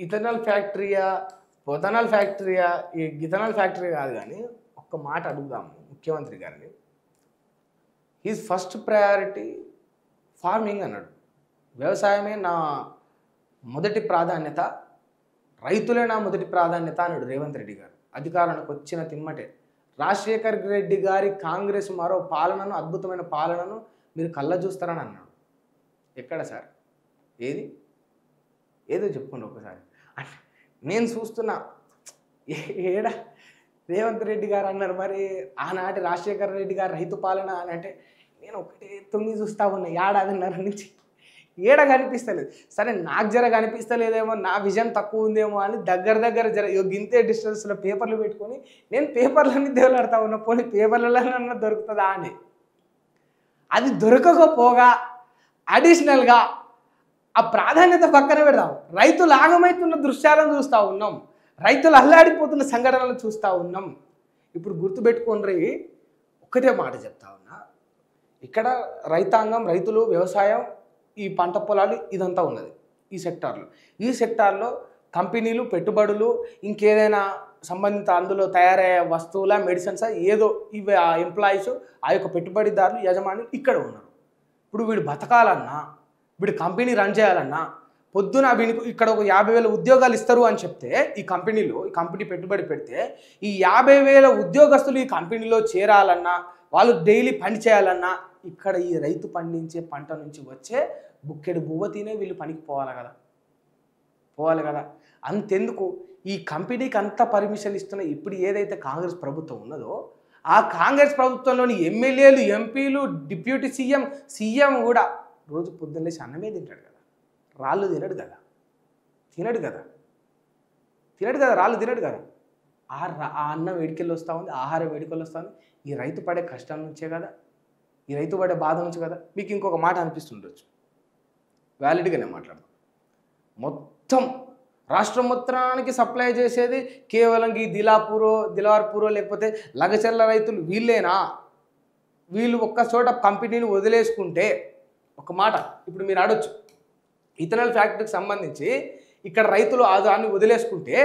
Ethanol ఫ్యాక్టరీయా, పొథనాల్ ఫ్యాక్టరీయా, ఈ గిథనాల్ factory కాదు. కానీ ఒక్క మాట అడుగుదాము ముఖ్యమంత్రి గారిని. హీజ్ ఫస్ట్ ప్రయారిటీ ఫార్మింగ్ అన్నాడు. వ్యవసాయమే నా మొదటి ప్రాధాన్యత, రైతులే నా మొదటి ప్రాధాన్యత అన్నాడు రేవంత్ రెడ్డి గారు అధికారానికి వచ్చిన తిమ్మటే. రాజశేఖర్ రెడ్డి గారి కాంగ్రెస్ మరో పాలనను, అద్భుతమైన పాలనను మీరు కళ్ళ చూస్తారని అన్నాడు. ఎక్కడ సార్? ఏదో చెప్పుకోండి ఒకసారి. అంటే నేను చూస్తున్నా ఏడ రేవంత్ రెడ్డి గారు అన్నారు, మరి ఆనాటి రాజశేఖర రెడ్డి గారు రైతు పాలన అని అంటే నేను ఒకటే 9 చూస్తూ ఉన్నా, ఏడాదిన్నర నుంచి ఏడ కనిపిస్తలేదు. సరే నాకు జర కనిపిస్తలేదేమో, నా విజన్ తక్కువ ఉందేమో అని దగ్గర జర గింతే డిస్టెన్స్లో పేపర్లు పెట్టుకొని నేను పేపర్లన్నీ దేవులాడుతూ ఉన్నా. పోనీ పేపర్లలోనన్నా దొరుకుతుందా అని. అది దొరకకపోగా అడిషనల్గా ఆ ప్రాధాన్యత పక్కన పెడదాం. రైతులు ఆగమవుతున్న దృశ్యాలను చూస్తూ ఉన్నాం, రైతులు అల్లాడిపోతున్న సంఘటనలు చూస్తూ ఉన్నాం. ఇప్పుడు గుర్తుపెట్టుకోండి, ఒకటే మాట చెప్తా ఉన్నా. ఇక్కడ రైతాంగం, రైతులు, వ్యవసాయం, ఈ పంట పొలాలు ఇదంతా ఉన్నది ఈ సెక్టార్లో కంపెనీలు, పెట్టుబడులు, ఇంకేదైనా సంబంధిత అందులో తయారయ్యే వస్తువుల, మెడిసిన్స్ ఏదో ఇవి ఆ ఎంప్లాయీస్, ఆ యొక్క పెట్టుబడిదారులు, యజమానులు ఇక్కడ ఉన్నారు. ఇప్పుడు వీడు బతకాలన్నా, వీడు కంపెనీ రన్ చేయాలన్నా, పొద్దున వీడికి ఇక్కడ ఒక 50,000 ఉద్యోగాలు ఇస్తారు అని చెప్తే ఈ కంపెనీ పెట్టుబడి పెడితే ఈ 50,000 ఉద్యోగస్తులు ఈ కంపెనీలో చేరాలన్నా, వాళ్ళు డైలీ పని చేయాలన్నా ఇక్కడ ఈ రైతు పండించే పంట నుంచి వచ్చే బుక్కెడు బువ్వ తినే వీళ్ళు పనికి పోవాలి కదా. అంతెందుకు ఈ కంపెనీకి అంత పర్మిషన్ ఇస్తున్న ఇప్పుడు ఏదైతే కాంగ్రెస్ ప్రభుత్వం ఉన్నదో ఆ కాంగ్రెస్ ప్రభుత్వంలోని ఎమ్మెల్యేలు, ఎంపీలు, డిప్యూటీ సీఎం కూడా రోజు పొద్దున్నేసి అన్నమే తింటాడు కదా, రాళ్ళు తినడు కదా, రాళ్ళు తినడు కదా. ఆ అన్నం వేడికెళ్ళి వస్తూ ఉంది, ఆహారం వేడికెళ్ళి వస్తూ ఉంది. ఈ రైతు పడే కష్టం నుంచే కదా, ఈ రైతు పడే బాధ నుంచి కదా. మీకు ఇంకొక మాట అనిపిస్తుండొచ్చు, వ్యాలిడ్గానే మాట్లాడదాం. మొత్తం రాష్ట్రం మొత్తానికి సప్లై చేసేది కేవలం ఈ దిలావర్పూరో లేకపోతే లగచర్ల రైతులు వీళ్ళేనా? వీళ్ళు ఒక్క చోట కంపెనీని వదిలేసుకుంటే, ఒక మాట ఇప్పుడు మీరు అడొచ్చు, ఇథనాల్ ఫ్యాక్టరీకి సంబంధించి ఇక్కడ రైతులు దాన్ని వదిలేసుకుంటే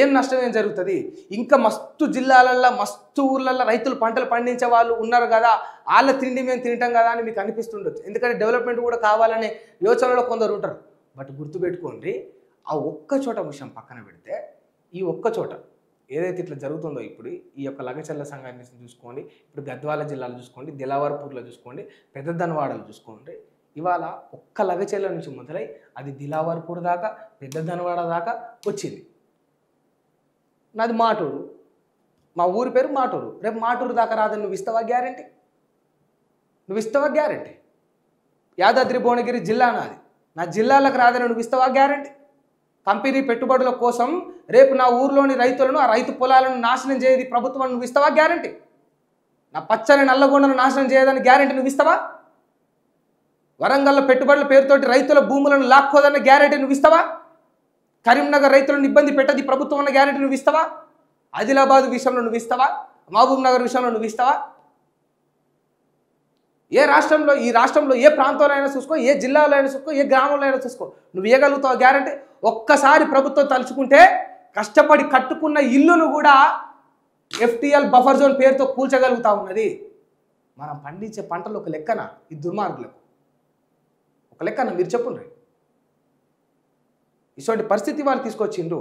ఏం నష్టం ఏం జరుగుతుంది? ఇంకా మస్తు జిల్లాలల్లో, మస్తు ఊర్లలో రైతులు పంటలు పండించే వాళ్ళు ఉన్నారు కదా, వాళ్ళ తిండి మేము తింటాం కదా అని మీకు అనిపిస్తుండొచ్చు. ఎందుకంటే డెవలప్మెంట్ కూడా కావాలనే యోచనలో కొందరు ఉంటారు. బట్ గుర్తుపెట్టుకోండి, ఆ ఒక్క చోట విషయం పక్కన పెడితే, ఈ ఒక్క చోట ఏదైతే ఇట్లా జరుగుతుందో ఇప్పుడు ఈ యొక్క లగచర్ల సంఘాన్ని చూసుకోండి, ఇప్పుడు గద్వాల జిల్లాలో చూసుకోండి, దిలావర్పూర్లో చూసుకోండి, పెద్దదన్వాడలో చూసుకోండి. ఇవాళ ఒక్క లగచర్ల నుంచి మొదలై అది దిలావర్పూర్ దాకా, పెద్దదన్వాడ దాకా వచ్చింది. నాది మాటూరు, మా ఊరి పేరు మాటూరు. రేపు మాటూరు దాకా రాదని నువ్వు ఇస్తావా గ్యారంటీ? యాదాద్రి భువనగిరి జిల్లా నాది, నా జిల్లాలకు రాదని నువ్వు ఇస్తావా గ్యారంటీ? కంపెనీ పెట్టుబడుల కోసం రేపు నా ఊర్లోని రైతులను, ఆ రైతు పొలాలను నాశనం చేయది ప్రభుత్వం, నువ్వు ఇస్తావా గ్యారంటీ? నా పచ్చని నల్లగొండను నాశనం చేయదని గ్యారంటీ నువ్వు ఇస్తావా? వరంగల్లో పెట్టుబడుల పేరుతోటి రైతుల భూములను లాక్కోదన్న గ్యారంటీ నువ్వు ఇస్తావా? కరీంనగర్ రైతులను ఇబ్బంది పెట్టది ప్రభుత్వం అన్న గ్యారెంటీ నువ్వు ఇస్తావా? ఆదిలాబాద్ విషయంలో నువ్వు ఇస్తావా? మహబూబ్ నగర్ విషయంలో నువ్వు ఇస్తావా? ఏ రాష్ట్రంలో, ఈ రాష్ట్రంలో ఏ ప్రాంతంలో అయినా చూసుకో, ఏ జిల్లాలో అయినా చూసుకో, ఏ గ్రామంలో అయినా చూసుకో, నువ్వు ఇవ్వగలుగుతావు గ్యారెంటీ? ఒక్కసారి ప్రభుత్వం తలుచుకుంటే కష్టపడి కట్టుకున్న ఇల్లును కూడా FTL బఫర్ జోన్ పేరుతో కూల్చగలుగుతా ఉన్నది. మనం పండించే పంటలు ఒక లెక్కన ఈ దుర్మార్గులకు ఒక లెక్కన మీరు చెప్పుండ్రి. ఇటువంటి పరిస్థితి వాళ్ళు తీసుకొచ్చిండ్రు.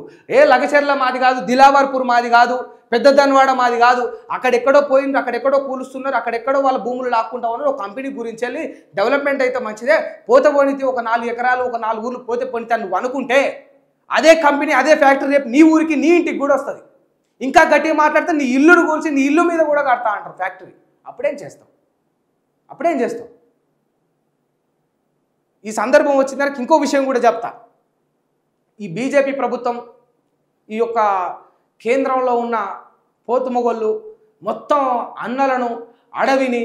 లగచర్ల మాది కాదు, దిలావర్పూర్ మాది కాదు, పెద్దదన్వాడ మాది కాదు, అక్కడెక్కడో పోయిండ్రు, అక్కడెక్కడో కూలుస్తున్నారు, అక్కడెక్కడో వాళ్ళ భూములు లాక్కుంటా ఉన్నారు. ఒక కంపెనీ గురించి వెళ్ళి డెవలప్మెంట్ అయితే మంచిదే, పోతే పోనితే ఒక 4 ఎకరాలు, ఒక 4 ఊర్లు పోతే పోనితే నువ్వు అనుకుంటే అదే కంపెనీ, అదే ఫ్యాక్టరీ రేపు నీ ఊరికి, నీ ఇంటికి కూడా వస్తుంది. ఇంకా గట్టిగా మాట్లాడితే నీ ఇల్లును కూల్చి నీ ఇల్లు మీద కూడా కడతా అంటారు ఫ్యాక్టరీ. అప్పుడేం చేస్తావు? ఈ సందర్భం వచ్చిన దానికి ఇంకో విషయం కూడా చెప్తా. ఈ బీజేపీ ప్రభుత్వం, ఈ యొక్క కేంద్రంలో ఉన్న పోతుమొగళ్ళు మొత్తం అన్నలను, అడవిని,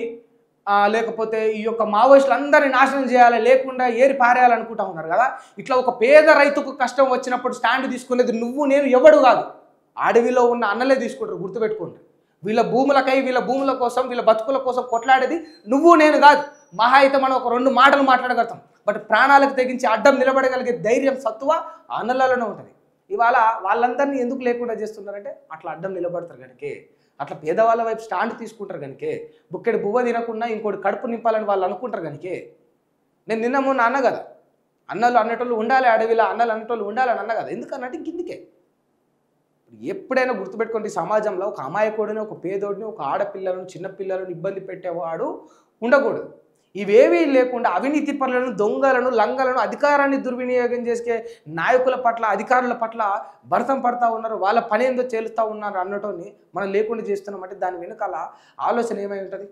లేకపోతే ఈ యొక్క మావోయిస్టులు అందరినీ నాశనం చేయాలి, లేకుండా ఏరి పారేయాలనుకుంటా ఉన్నారు కదా. ఇట్లా ఒక పేద రైతుకు కష్టం వచ్చినప్పుడు స్టాండ్ తీసుకునేది నువ్వు నేను ఎవడు కాదు, అడవిలో ఉన్న అన్నలే తీసుకుంటారు. గుర్తుపెట్టుకోండి, వీళ్ళ భూములకై, వీళ్ళ భూముల కోసం, వీళ్ళ బతుకుల కోసం కొట్లాడేది నువ్వు నేను కాదు. మహా అయితే మనం ఒక 2 మాటలు మాట్లాడగలుగుతాం. బట్ ప్రాణాలకు తెగించి అడ్డం నిలబడగలిగే ధైర్యం సత్తువ ఆ అన్నలలోనే ఉంటుంది. ఇవాళ వాళ్ళందరినీ ఎందుకు లేకుండా చేస్తున్నారంటే అట్లా అడ్డం నిలబడతారు కనుకే, అట్లా పేదవాళ్ళ వైపు స్టాండ్ తీసుకుంటారు కనుకే, బుక్కెడు బువ్వ తినకుండా ఇంకోటి కడుపు నింపాలని వాళ్ళు అనుకుంటారు కనుకే. నేను నిన్న మొన్న అన్న కదా, అన్నలు అన్నటోళ్ళు ఉండాలి అడవిలో, అన్నలు అన్నటోళ్ళు ఉండాలని అన్న కదా. ఎందుకన్నట్టు ఇందుకే. ఎప్పుడైనా గుర్తుపెట్టుకోండి, సమాజంలో ఒక అమాయకుడిని, ఒక పేదోడిని, ఒక ఆడపిల్లలను, చిన్నపిల్లలను ఇబ్బంది పెట్టేవాడు ఉండకూడదు. ఇవేవీ లేకుండా అవినీతి పరులను, దొంగలను, లంగలను, అధికారాన్ని దుర్వినియోగం చేసే నాయకుల పట్ల, అధికారుల పట్ల భరతం పడతా ఉన్నారు. వాళ్ళ పని ఏందో తేలుస్తూ ఉన్నారు అన్నటోని మనం లేకుండా చేస్తున్నామంటే దాని వెనుకాల ఆలోచన ఏమై ఉంటుంది?